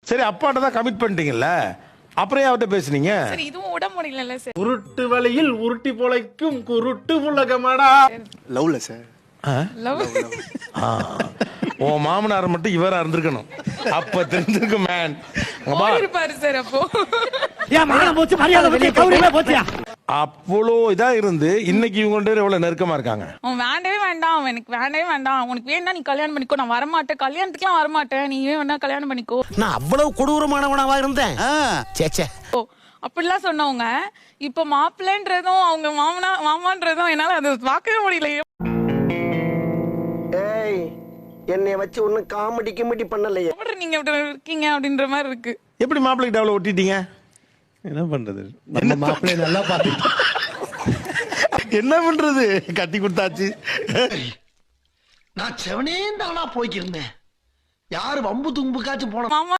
சரி அப்பாட்ட தான் கமிட் பண்ணிட்டீங்கல்ல, அப்புறம் அவர்கிட்ட பேசுனீங்க? சரி இதுவும் விட முடியல சார். உருட்டு வழியில் உருட்டி பொழைக்கும் குருட்டு உலகமாடா. லவ்ல சார். லவ் உன் மாமனார் மட்டும் இவரா இருந்திருக்கணும், அப்ப தெரிஞ்சிருக்கும் மேன். இருப்பாரு சார். அப்போ அவ்வளோ இதா இருந்து இன்னைக்கு இவங்க எவ்வளவு நெருக்கமா இருக்காங்க. அவன் வேண்டவே வேண்டாம், எனக்கு வேண்டவே வேண்டாம், உனக்கு வேணா நீ கல்யாணம் பண்ணிக்கோ, நான் வரமாட்டேன், கல்யாணத்துக்குலாம் வரமாட்டேன், நீயே வேணா கல்யாணம் பண்ணிக்கோ. நான் அவ்வளவு கொடூரமானவனாவா இருந்தேன்? சேச்சே. ஓ அப்படிலாம் சொன்னவங்க இப்ப மாப்பிள்ளைன்றதும் அவங்க மாமான்றதும் என்னால அதை பார்க்கவே முடியல. ஏய், என்னைய வச்சு ஒன்னும் காமெடி கிமெடி பண்ணலையே. எப்படி நீங்க இப்படி இருக்கீங்க அப்படின்ற மாதிரி இருக்கு. எப்படி மாப்பிள்ளைகிட்ட அவ்வளவு ஒட்டிட்டீங்க? என்ன பண்றது, நம்ம மாப்பிள்ளை நல்லா பாத்துக்கிட்டோம். என்ன பண்றது, கட்டி கொடுத்தாச்சு. நான் செவனே தானா போய்க்கிருந்தேன். யாரு வம்பு தும்புக்காச்சும் போன மாமா